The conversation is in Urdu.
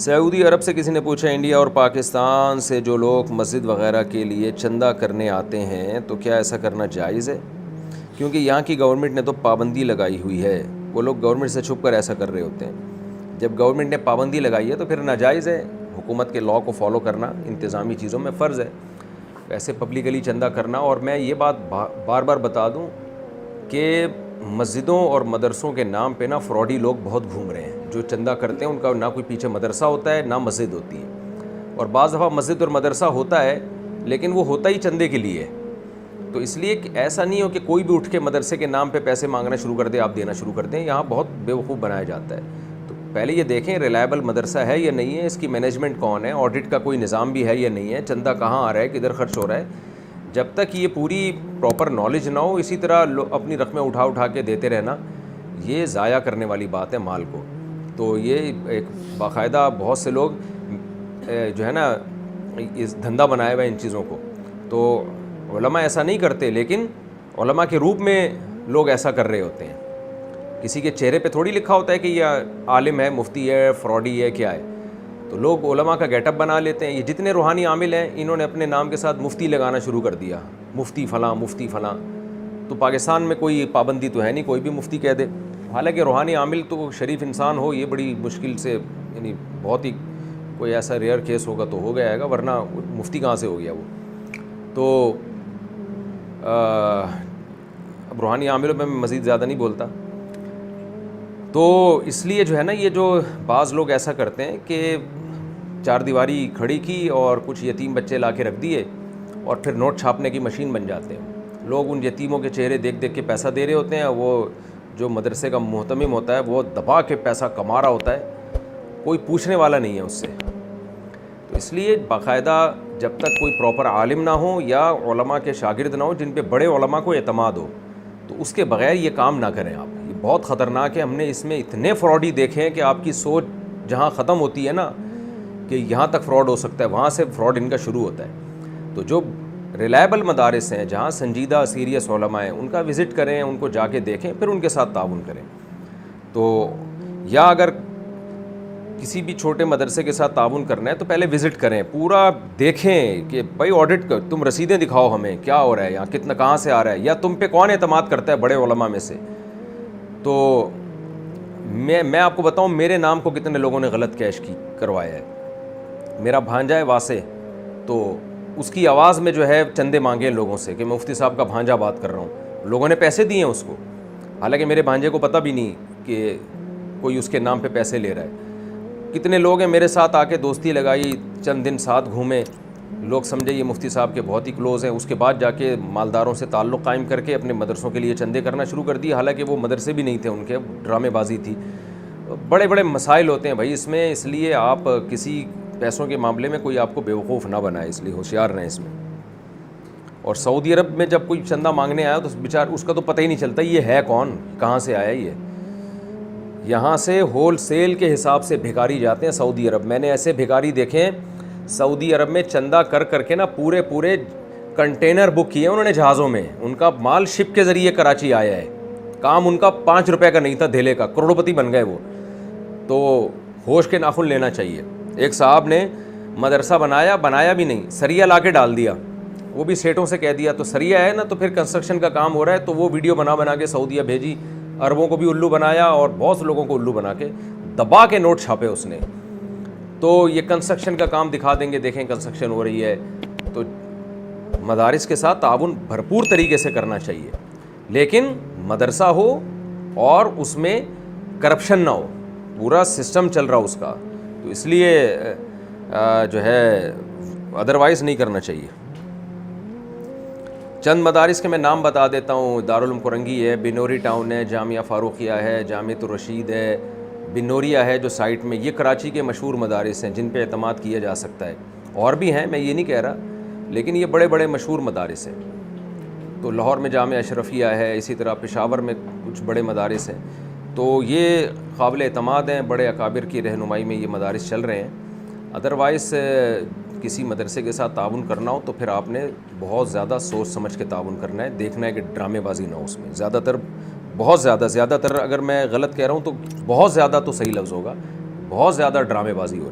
سعودی عرب سے کسی نے پوچھا انڈیا اور پاکستان سے جو لوگ مسجد وغیرہ کے لیے چندہ کرنے آتے ہیں تو کیا ایسا کرنا جائز ہے؟ کیونکہ یہاں کی گورنمنٹ نے تو پابندی لگائی ہوئی ہے، وہ لوگ گورنمنٹ سے چھپ کر ایسا کر رہے ہوتے ہیں۔ جب گورنمنٹ نے پابندی لگائی ہے تو پھر ناجائز ہے، حکومت کے لاء کو فالو کرنا انتظامی چیزوں میں فرض ہے، ویسے پبلکلی چندہ کرنا۔ اور میں یہ بات بار بار بتا دوں کہ مسجدوں اور مدرسوں کے نام پہ فراڈی لوگ بہت گھوم رہے ہیں۔ جو چندہ کرتے ہیں ان کا نہ کوئی پیچھے مدرسہ ہوتا ہے نہ مسجد ہوتی ہے، اور بعض دفعہ مسجد اور مدرسہ ہوتا ہے لیکن وہ ہوتا ہی چندے کے لیے۔ تو اس لیے کہ ایسا نہیں ہو کہ کوئی بھی اٹھ کے مدرسے کے نام پہ پیسے مانگنا شروع کر دے، آپ دینا شروع کر دیں، یہاں بہت بیوقوف بنایا جاتا ہے۔ تو پہلے یہ دیکھیں ریلائبل مدرسہ ہے یا نہیں ہے، اس کی مینجمنٹ کون ہے، آڈٹ کا کوئی نظام بھی ہے یا نہیں ہے، چندہ کہاں آ رہا ہے، کدھر خرچ ہو رہا ہے۔ جب تک یہ پوری پراپر نالج نہ ہو، اسی طرح اپنی رقمیں اٹھا کے دیتے رہنا، یہ ضائع کرنے والی بات ہے مال کو۔ تو یہ ایک باقاعدہ بہت سے لوگ جو ہے نا اس دھندا بنائے ہوئے ان چیزوں کو، تو علماء ایسا نہیں کرتے، لیکن علماء کے روپ میں لوگ ایسا کر رہے ہوتے ہیں۔ کسی کے چہرے پہ تھوڑی لکھا ہوتا ہے کہ یہ عالم ہے، مفتی ہے، فراڈی ہے، کیا ہے، تو لوگ علماء کا گیٹ اپ بنا لیتے ہیں۔ یہ جتنے روحانی عامل ہیں انہوں نے اپنے نام کے ساتھ مفتی لگانا شروع کر دیا، مفتی فلاں مفتی فلاں۔ تو پاکستان میں کوئی پابندی تو ہے نہیں، کوئی بھی مفتی کہہ دے، حالانکہ روحانی عامل تو شریف انسان ہو، یہ بڑی مشکل سے، یعنی بہت ہی کوئی ایسا ریئر کیس ہوگا تو ہو گیا ہے گا، ورنہ مفتی کہاں سے ہو گیا وہ۔ تو اب روحانی عاملوں میں مزید زیادہ نہیں بولتا۔ تو اس لیے جو ہے نا، یہ جو بعض لوگ ایسا کرتے ہیں کہ چار دیواری کھڑی کی اور کچھ یتیم بچے لا کے رکھ دیے اور پھر نوٹ چھاپنے کی مشین بن جاتے ہیں۔ لوگ ان یتیموں کے چہرے دیکھ دیکھ کے پیسہ دے رہے ہوتے ہیں، وہ جو مدرسے کا محتمم ہوتا ہے وہ دبا کے پیسہ کما رہا ہوتا ہے، کوئی پوچھنے والا نہیں ہے اس سے۔ تو اس لیے باقاعدہ جب تک کوئی پراپر عالم نہ ہو یا علماء کے شاگرد نہ ہو جن پہ بڑے علماء کو اعتماد ہو، تو اس کے بغیر یہ کام نہ کریں آپ۔ یہ بہت خطرناک ہے، ہم نے اس میں اتنے فراڈی دیکھے ہیں کہ آپ کی سوچ جہاں ختم ہوتی ہے نا کہ یہاں تک فراڈ ہو سکتا ہے، وہاں سے فراڈ ان کا شروع ہوتا ہے۔ تو جو ریلائبل مدارس ہیں، جہاں سنجیدہ سیریس علماء ہیں، ان کا وزٹ کریں، ان کو جا کے دیکھیں، پھر ان کے ساتھ تعاون کریں۔ تو یا اگر کسی بھی چھوٹے مدرسے کے ساتھ تعاون کرنا ہے تو پہلے وزٹ کریں، پورا دیکھیں کہ بھائی آڈٹ کر، تم رسیدیں دکھاؤ ہمیں کیا ہو رہا ہے، یہاں کتنا کہاں سے آ رہا ہے، یا تم پہ کون اعتماد کرتا ہے بڑے علماء میں سے۔ تو میں آپ کو بتاؤں میرے نام کو کتنے لوگوں نے غلط کیش کروایا ہے۔ میرا بھانجا ہے واسع، تو اس کی آواز میں جو ہے چندے مانگے لوگوں سے کہ میں مفتی صاحب کا بھانجا بات کر رہا ہوں، لوگوں نے پیسے دیے ہیں اس کو، حالانکہ میرے بھانجے کو پتہ بھی نہیں کہ کوئی اس کے نام پہ پیسے لے رہا ہے۔ کتنے لوگ ہیں میرے ساتھ آ کے دوستی لگائی، چند دن ساتھ گھومے، لوگ سمجھے یہ مفتی صاحب کے بہت ہی کلوز ہیں، اس کے بعد جا کے مالداروں سے تعلق قائم کر کے اپنے مدرسوں کے لیے چندے کرنا شروع کر دیے، حالانکہ وہ مدرسے بھی نہیں تھے ان کے، ڈرامے بازی تھی۔ بڑے بڑے مسائل ہوتے ہیں بھائی اس میں، اس لیے آپ کسی پیسوں کے معاملے میں کوئی آپ کو بیوقوف نہ بنائے، اس لیے ہوشیار رہیں اس میں۔ اور سعودی عرب میں جب کوئی چندہ مانگنے آیا تو بیچار اس کا تو پتہ ہی نہیں چلتا یہ ہے کون، کہاں سے آیا یہ۔ یہاں سے ہول سیل کے حساب سے بھکاری جاتے ہیں سعودی عرب۔ میں نے ایسے بھکاری دیکھے ہیں سعودی عرب میں، چندہ کر کے نا پورے کنٹینر بک کیے انہوں نے جہازوں میں، ان کا مال شپ کے ذریعے کراچی آیا ہے، کام ان کا 5 روپے کا نہیں تھا دھیلے کا، کروڑپتی بن گئے وہ۔ تو ہوش کے ناخن لینا چاہیے۔ ایک صاحب نے مدرسہ بنایا بھی نہیں، سریا لا کے ڈال دیا، وہ بھی سیٹوں سے کہہ دیا، تو سریا ہے نا تو پھر کنسٹرکشن کا کام ہو رہا ہے، تو وہ ویڈیو بنا کے سعودیہ بھیجی، عربوں کو بھی الو بنایا اور بہت سے لوگوں کو الو بنا کے دبا کے نوٹ چھاپے اس نے۔ تو یہ کنسٹرکشن کا کام دکھا دیں گے، دیکھیں کنسٹرکشن ہو رہی ہے۔ تو مدارس کے ساتھ تعاون بھرپور طریقے سے کرنا چاہیے، لیکن مدرسہ ہو اور اس میں کرپشن نہ ہو، پورا سسٹم چل رہا اس کا، تو اس لیے جو ہے ادروائز نہیں کرنا چاہیے۔ چند مدارس کے میں نام بتا دیتا ہوں، دارالعلوم کرنگی ہے، بنوری ٹاؤن ہے، جامعہ فاروقیہ ہے، جامعۃ الرشید ہے، بنوریا ہے جو سائٹ میں، یہ کراچی کے مشہور مدارس ہیں جن پہ اعتماد کیا جا سکتا ہے۔ اور بھی ہیں، میں یہ نہیں کہہ رہا، لیکن یہ بڑے بڑے مشہور مدارس ہیں۔ تو لاہور میں جامعہ اشرفیہ ہے، اسی طرح پشاور میں کچھ بڑے مدارس ہیں، تو یہ قابل اعتماد ہیں، بڑے اکابر کی رہنمائی میں یہ مدارس چل رہے ہیں۔ ادروائز کسی مدرسے کے ساتھ تعاون کرنا ہو تو پھر آپ نے بہت زیادہ سوچ سمجھ کے تعاون کرنا ہے، دیکھنا ہے کہ ڈرامے بازی نہ ہو اس میں۔ زیادہ تر اگر میں غلط کہہ رہا ہوں تو بہت زیادہ تو صحیح لفظ ہوگا، بہت زیادہ ڈرامے بازی ہو رہی ہے۔